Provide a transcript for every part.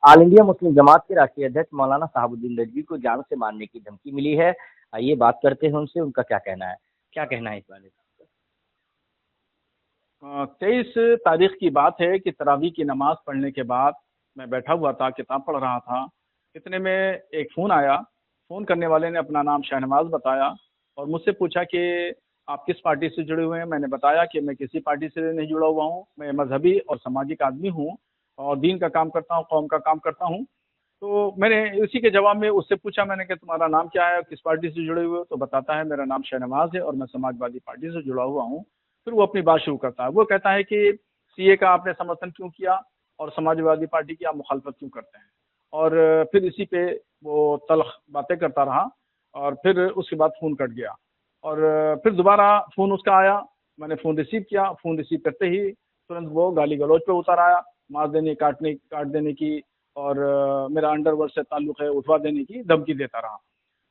All India Muslim जमात के राष्ट्रीय अध्यक्ष मौलाना शहाबुद्दीन रिजवी को जान से मारने की धमकी मिली है। आइए बात करते हैं उनसे, उनका क्या कहना है। क्या कहना है इस बारे में? 23 तारीख की बात है कि तरावी की नमाज पढ़ने के बाद मैं बैठा हुआ था, किताब पढ़ रहा था। इतने में एक फ़ोन आया। फ़ोन करने वाले ने अपना नाम शहनवाज बताया और मुझसे पूछा कि आप किस पार्टी से जुड़े हुए हैं। मैंने बताया कि मैं किसी पार्टी से नहीं जुड़ा हुआ हूँ, मैं मजहबी और सामाजिक आदमी हूँ और दीन का काम करता हूँ, कौम का काम करता हूँ। तो मैंने इसी के जवाब में उससे पूछा, मैंने कि तुम्हारा नाम क्या है, किस पार्टी से जुड़े हुए हो? तो बताता है मेरा नाम शहनवाज है और मैं समाजवादी पार्टी से जुड़ा हुआ हूँ। फिर वो अपनी बात शुरू करता है। वो कहता है कि सीए का आपने समर्थन क्यों किया और समाजवादी पार्टी की आप मुखालफत क्यों करते हैं? और फिर इसी पे वो तल्ख बातें करता रहा और फिर उसके बाद फ़ोन कट गया और फिर दोबारा फ़ोन उसका आया। मैंने फ़ोन रिसीव किया। फ़ोन रिसीव करते ही तुरंत वो गाली गलौज पे उतर आया, मार देने, काट देने की और मेरा अंडरवर्ल्ड से ताल्लुक़ है, उठवा देने की धमकी देता रहा।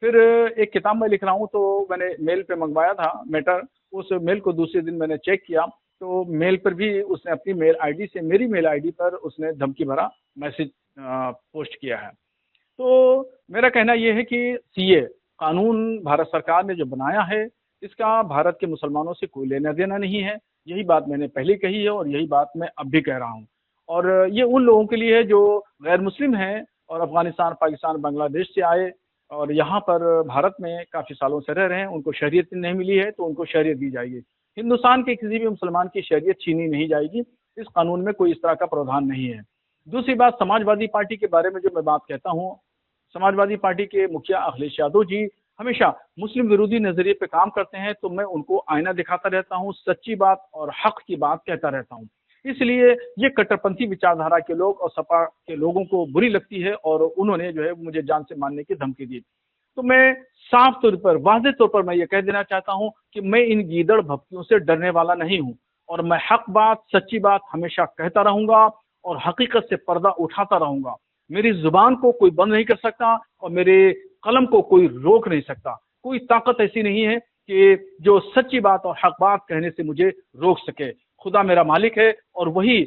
फिर एक किताब मैं लिख रहा हूँ तो मैंने मेल पे मंगवाया था मैटर। उस मेल को दूसरे दिन मैंने चेक किया तो मेल पर भी उसने अपनी मेल आईडी से मेरी मेल आईडी पर उसने धमकी भरा मैसेज पोस्ट किया है। तो मेरा कहना ये है कि सीए कानून भारत सरकार ने जो बनाया है, इसका भारत के मुसलमानों से कोई लेना देना नहीं है। यही बात मैंने पहले कही है और यही बात मैं अब भी कह रहा हूँ। और ये उन लोगों के लिए है जो गैर मुस्लिम हैं और अफ़गानिस्तान, पाकिस्तान, बांग्लादेश से आए और यहाँ पर भारत में काफ़ी सालों से रह रहे हैं। उनको शरीयत नहीं मिली है तो उनको शरीयत दी जाएगी। हिंदुस्तान के किसी भी मुसलमान की शरीयत छीनी नहीं जाएगी। इस कानून में कोई इस तरह का प्रावधान नहीं है। दूसरी बात, समाजवादी पार्टी के बारे में जो मैं बात कहता हूँ, समाजवादी पार्टी के मुखिया अखिलेश यादव जी हमेशा मुस्लिम विरोधी नज़रिए पे काम करते हैं, तो मैं उनको आईना दिखाता रहता हूँ, सच्ची बात और हक की बात कहता रहता हूँ। इसलिए ये कट्टरपंथी विचारधारा के लोग और सपा के लोगों को बुरी लगती है और उन्होंने जो है मुझे जान से मारने की धमकी दी। तो मैं साफ तौर पर, वाज़ेह तौर पर मैं ये कह देना चाहता हूँ कि मैं इन गीदड़ भपकियों से डरने वाला नहीं हूँ और मैं हक बात, सच्ची बात हमेशा कहता रहूँगा और हकीकत से पर्दा उठाता रहूँगा। मेरी ज़ुबान को कोई बंद नहीं कर सकता और मेरे कलम को कोई रोक नहीं सकता। कोई ताकत ऐसी नहीं है कि जो सच्ची बात और हक बात कहने से मुझे रोक सके। खुदा मेरा मालिक है और वही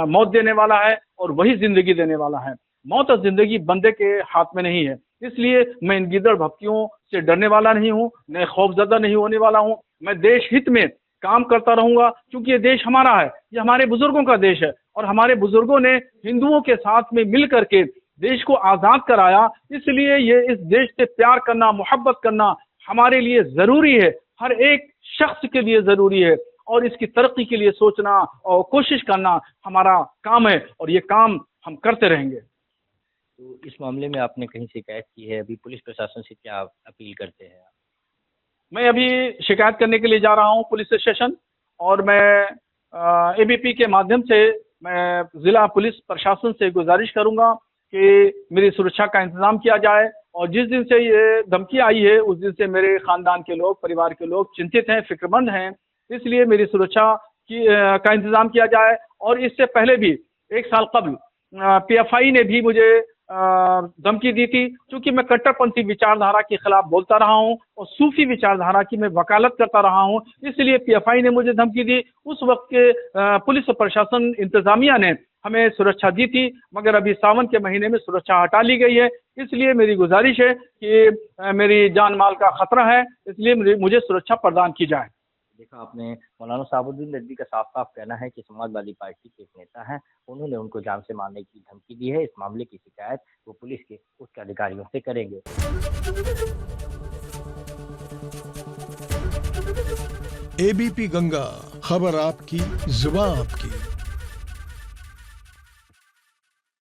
मौत देने वाला है और वही ज़िंदगी देने वाला है। मौत और ज़िंदगी बंदे के हाथ में नहीं है। इसलिए मैं इन गीदड़ भपकियों से डरने वाला नहीं हूँ, मैं खौफज़दा नहीं होने वाला हूँ। मैं देश हित में काम करता रहूँगा क्योंकि ये देश हमारा है, ये हमारे बुज़ुर्गों का देश है और हमारे बुज़ुर्गों ने हिंदुओं के साथ में मिल कर के देश को आज़ाद कराया। इसलिए ये इस देश से प्यार करना, मोहब्बत करना हमारे लिए ज़रूरी है, हर एक शख्स के लिए ज़रूरी है और इसकी तरक्की के लिए सोचना और कोशिश करना हमारा काम है और ये काम हम करते रहेंगे। तो इस मामले में आपने कहीं शिकायत की है, अभी पुलिस प्रशासन से क्या अपील करते हैं आप? मैं अभी शिकायत करने के लिए जा रहा हूँ पुलिस स्टेशन और मैं एबीपी के माध्यम से मैं ज़िला पुलिस प्रशासन से गुजारिश करूँगा कि मेरी सुरक्षा का इंतज़ाम किया जाए और जिस दिन से ये धमकी आई है उस दिन से मेरे ख़ानदान के लोग, परिवार के लोग चिंतित हैं, फ़िक्रमंद हैं। इसलिए मेरी सुरक्षा का इंतज़ाम किया जाए। और इससे पहले भी 1 साल कबल पीएफआई ने भी मुझे धमकी दी थी। चूँकि मैं कट्टरपंथी विचारधारा के खिलाफ बोलता रहा हूँ और सूफी विचारधारा की मैं वकालत करता रहा हूँ, इसलिए पीएफआई ने मुझे धमकी दी। उस वक्त के पुलिस प्रशासन इंतज़ामिया ने हमें सुरक्षा दी थी, मगर अभी सावन के महीने में सुरक्षा हटा ली गई है। इसलिए मेरी गुजारिश है कि मेरी जान माल का खतरा है, इसलिए मुझे सुरक्षा प्रदान की जाए। देखा आपने, मौलाना शहाबुद्दीन रिजवी का साफ-साफ कहना है कि समाजवादी पार्टी के एक नेता हैं, उन्होंने उनको जान से मारने की धमकी दी है। इस मामले की शिकायत वो पुलिस के उच्च अधिकारियों से करेंगे। एबीपी गंगा, खबर आपकी, जुबान आपकी।